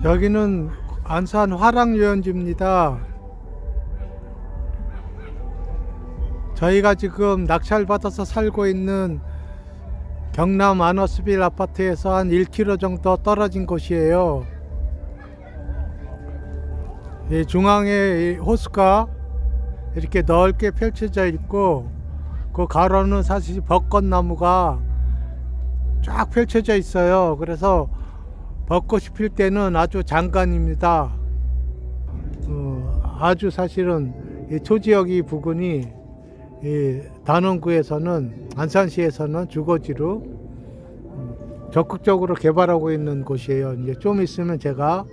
여기는 안산 화랑유원지입니다. 저희가 지금 낙찰받아서 살고 있는 경남 아너스빌 아파트에서 한 1km 정도 떨어진 곳이에요. 이 중앙에 호수가 이렇게 넓게 펼쳐져 있고, 그 가로는 사실 벚꽃나무가 쫙 펼쳐져 있어요. 그래서 벚꽃이 필 때는 아주 장관입니다. 아주 사실은 이 초지역 이 부근이 이 단원구에서는, 안산시에서는 주거지로 적극적으로 개발하고 있는 곳이에요. 이제 좀 있으면 제가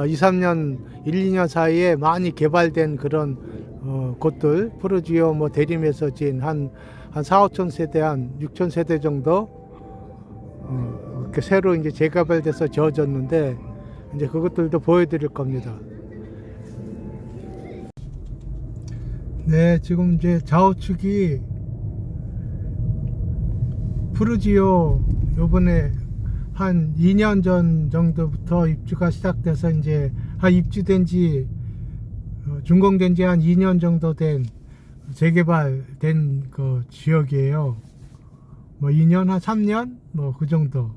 2, 3년, 1, 2년 사이에 많이 개발된 그런 곳들, 푸르지오 뭐 대림에서 진 한 4, 5천 세대, 한 6천 세대 정도 이렇게 새로 이제 재개발돼서 지어졌는데, 이제 그것들도 보여드릴 겁니다. 네, 지금 이제 좌우측이 푸르지오 요번에 한 2년 전 정도부터 입주가 시작돼서 이제 한 입주된 지 준공된 지 한 2년 정도 된 재개발된 그 지역이에요. 뭐 2년 한 3년 뭐 그 정도.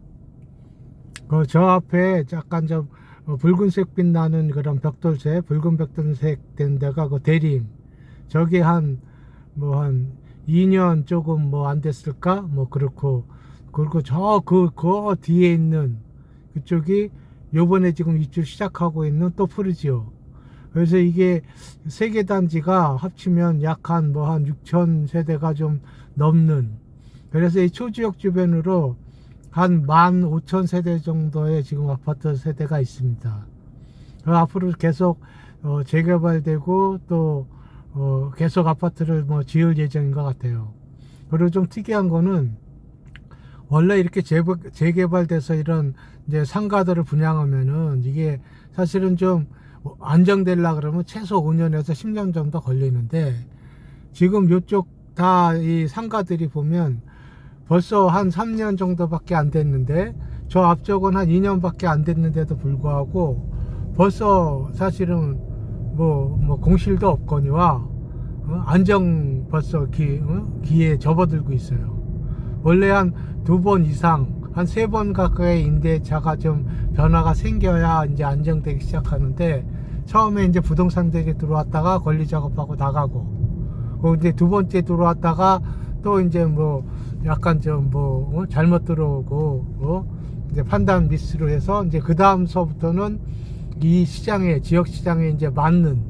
저 앞에 약간 좀 붉은색 빛 나는 그런 벽돌색, 붉은 벽돌색 된 데가 그 대림. 저기 한 2년 조금 뭐 안 됐을까? 뭐 그렇고, 그리고 그 뒤에 있는 그쪽이 요번에 지금 입주 시작하고 있는 또 푸르지오. 그래서 이게 세 개 단지가 합치면 약 한 6천 세대가 좀 넘는, 그래서 이 초지역 주변으로 한 15,000 세대 정도의 지금 아파트 세대가 있습니다. 앞으로 계속 재개발되고 또 계속 아파트를 뭐 지을 예정인 것 같아요. 그리고 좀 특이한 거는, 원래 이렇게 재개발돼서 이런 이제 상가들을 분양하면은 이게 사실은 좀 안정되려 그러면 최소 5년에서 10년 정도 걸리는데, 지금 요쪽 다 이 상가들이 보면 벌써 한 3년 정도밖에 안 됐는데, 저 앞쪽은 한 2년밖에 안 됐는데도 불구하고 벌써 사실은 뭐 공실도 없거니와 안정 벌써 기에 접어들고 있어요. 원래 한 2번 이상, 한 3번 가까이 임대차가 좀 변화가 생겨야 이제 안정되기 시작하는데, 처음에 이제 부동산들이 들어왔다가 권리 작업하고 나가고, 근데 두 번째 들어왔다가 또 이제 뭐 약간 좀 잘못 들어오고 이제 판단 미스로 해서 이제 그 다음서부터는 이 시장에, 지역 시장에 이제 맞는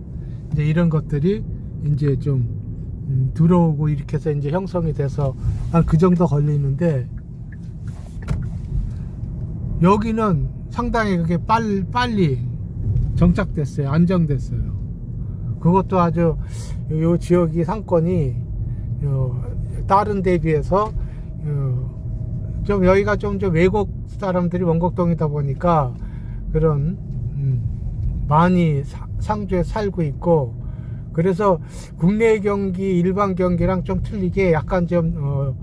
이제 이런 것들이 이제 좀 들어오고 이렇게 해서 이제 형성이 돼서 한 그 정도 걸리는데, 여기는 상당히 그게 빨리 정착됐어요. 안정됐어요. 그것도 아주 요 지역이 상권이 다른 데 비해서 좀 여기가 좀 외국 사람들이 원곡동이다 보니까 그런 많이 상주에 살고 있고, 그래서 국내 경기, 일반 경기랑 좀 틀리게 약간 좀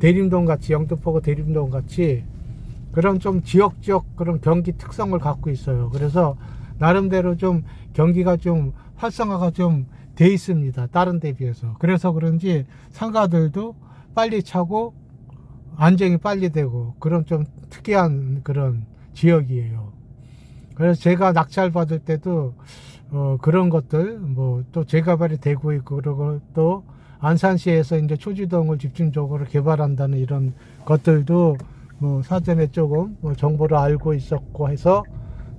대림동 같이, 영등포구 대림동 같이 그런 좀 지역적 그런 경기 특성을 갖고 있어요. 그래서 나름대로 좀 경기가 좀 활성화가 좀 돼 있습니다. 다른 데 비해서. 그래서 그런지 상가들도 빨리 차고 안정이 빨리 되고, 그런 좀 특이한 그런 지역이에요. 그래서 제가 낙찰 받을 때도 그런 것들 뭐 또 재개발이 되고 있고, 그리고 또 안산시에서 이제 초지동을 집중적으로 개발한다는 이런 것들도 뭐 사전에 조금 정보를 알고 있었고 해서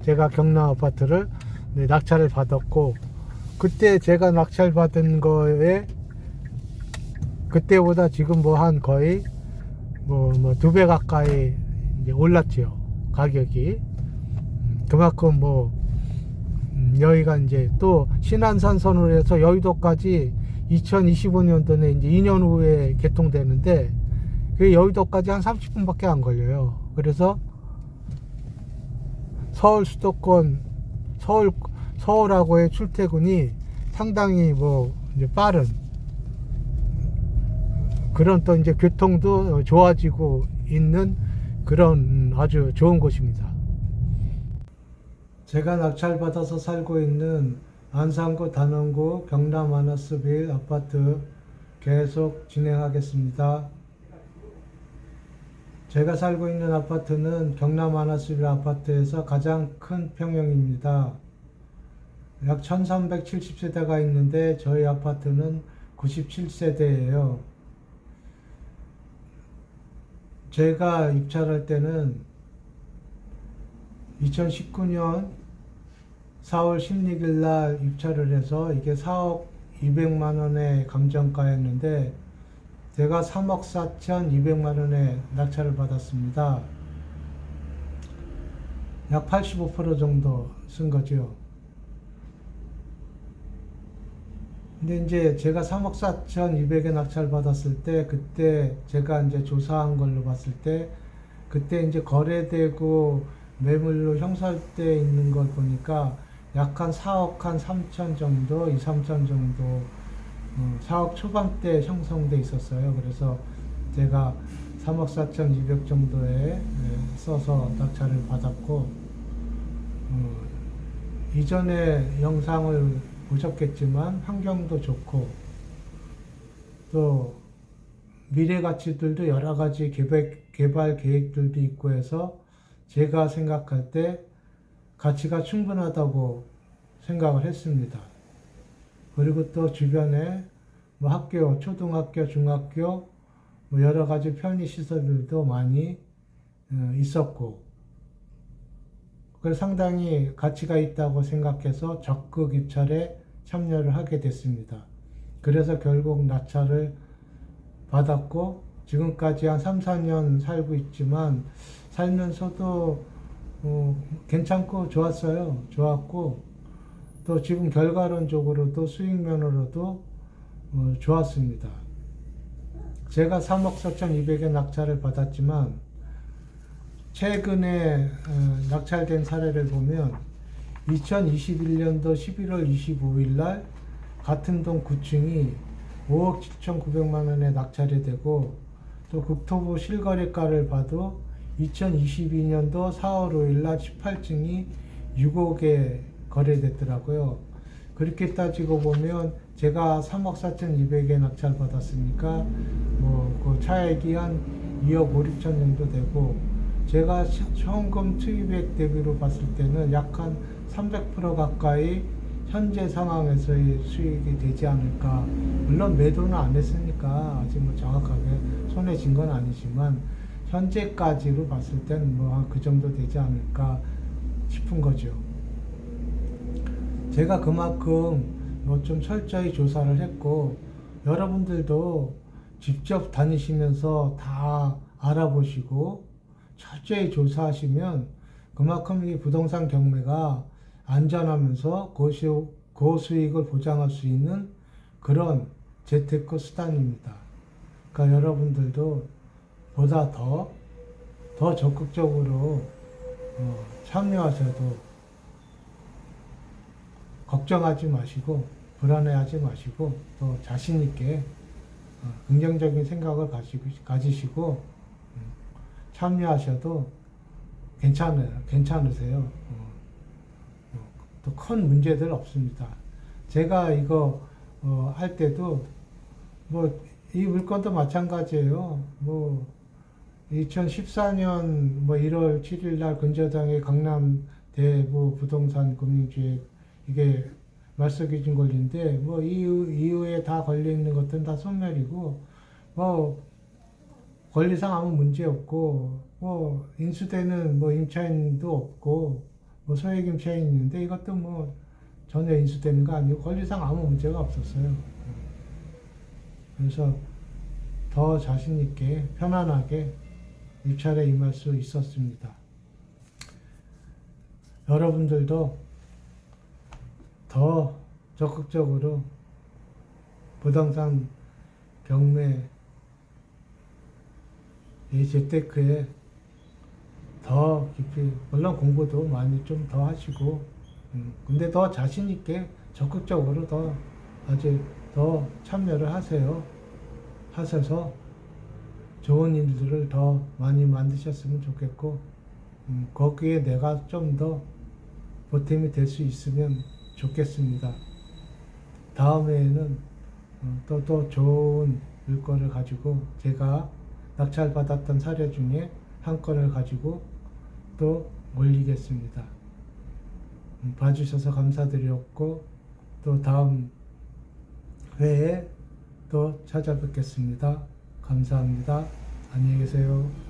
제가 경남 아파트를 낙찰을 받았고, 그때 제가 낙찰 받은 거에 그때보다 지금 한 거의 2배 가까이 이제 올랐죠, 가격이. 그만큼 여기가 이제 또 신안산선으로 해서 여의도까지 2025년도에 이제 2년 후에 개통되는데, 그 여의도까지 한 30분밖에 안 걸려요. 그래서 서울 수도권, 서울하고의 출퇴근이 상당히 이제 빠른 그런, 또 이제 교통도 좋아지고 있는 그런 아주 좋은 곳입니다. 제가 낙찰받아서 살고 있는 안산구 단원구 경남 아너스빌 아파트 계속 진행하겠습니다. 제가 살고 있는 아파트는 경남 아너스빌 아파트에서 가장 큰 평형입니다. 약 1370세대가 있는데 저희 아파트는 97세대예요. 제가 입찰할 때는 2019년 4월 16일 날 입찰을 해서 이게 4억 200만 원의 감정가였는데 제가 3억 4,200만 원에 낙찰을 받았습니다. 약 85% 정도 쓴 거죠. 근데 이제 제가 3억 4,200에 낙찰 받았을 때 그때 제가 이제 조사한 걸로 봤을 때 그때 이제 거래되고 매물로 형성돼 있는 걸 보니까 약 한 4억 한 3천 정도, 2, 3천 정도 4억 초반대 형성돼 있었어요. 그래서 제가 3억 4,200 정도에 써서 낙찰을 받았고 이전에 영상을 보셨겠지만 환경도 좋고 또 미래 가치들도 여러 가지 개발 계획들도 있고 해서 제가 생각할 때 가치가 충분하다고 생각을 했습니다. 그리고 또 주변에 뭐 학교, 초등학교, 중학교 뭐 여러 가지 편의 시설들도 많이 있었고 그래서 상당히 가치가 있다고 생각해서 적극 입찰에 참여를 하게 됐습니다. 그래서 결국 낙찰을 받았고 지금까지 한 3, 4년 살고 있지만 살면서도 괜찮고 좋았어요. 좋았고 또 지금 결과론적으로도 수익면으로도 좋았습니다. 제가 3억 4,200에 낙찰을 받았지만 최근에 낙찰된 사례를 보면 2021년도 11월 25일 날 같은 동 9층이 5억 7,900만 원에 낙찰이 되고 또 국토부 실거래가를 봐도 2022년도 4월 5일 날 18층이 6억에 거래됐더라고요. 그렇게 따지고 보면 제가 3억 4,200에 낙찰 받았으니까 그 차액이 한 2억 5, 6천 정도 되고 제가 현금 투입액 대비로 봤을 때는 약 한 300% 가까이 현재 상황에서의 수익이 되지 않을까. 물론 매도는 안 했으니까 아직 뭐 정확하게 손에 쥔 건 아니지만 현재까지로 봤을 땐 뭐 그 정도 되지 않을까 싶은 거죠. 제가 그만큼 뭐 좀 철저히 조사를 했고 여러분들도 직접 다니시면서 다 알아보시고 철저히 조사하시면 그만큼 이 부동산 경매가 안전하면서 고수익을 보장할 수 있는 그런 재테크 수단입니다. 그러니까 여러분들도 보다 더 적극적으로 참여하셔도 걱정하지 마시고 불안해하지 마시고 또 자신 있게 긍정적인 생각을 가지시고 참여하셔도 괜찮으세요. 또 큰 문제들 없습니다. 제가 이거 할 때도 뭐 이 물건도 마찬가지예요. 뭐 2014년 뭐 1월 7일 날 근저당의 강남 대부 부동산 금융주액 이게 말소기준 권리인데 뭐 이후에 다 걸려 있는 것들은 다 소멸이고 뭐 권리상 아무 문제 없고 뭐 인수되는 뭐 임차인도 없고 뭐 소액 임차인이 있는데 이것도 뭐 전혀 인수되는 거 아니고 권리상 아무 문제가 없었어요. 그래서 더 자신 있게 편안하게 입찰에 임할 수 있었습니다. 여러분들도 더 적극적으로 부동산 경매 이 재테크에 더 깊이 물론 공부도 많이 좀 더 하시고 근데 더 자신 있게 적극적으로 아주 더 참여를 하셔서 좋은 일들을 더 많이 만드셨으면 좋겠고 거기에 내가 좀 더 보탬이 될 수 있으면 좋겠습니다. 다음에는 또 좋은 물건을 가지고 제가 낙찰받았던 사례 중에 한 건을 가지고 또 올리겠습니다. 봐주셔서 감사드렸고 또 다음 회에 또 찾아뵙겠습니다. 감사합니다. 안녕히 계세요.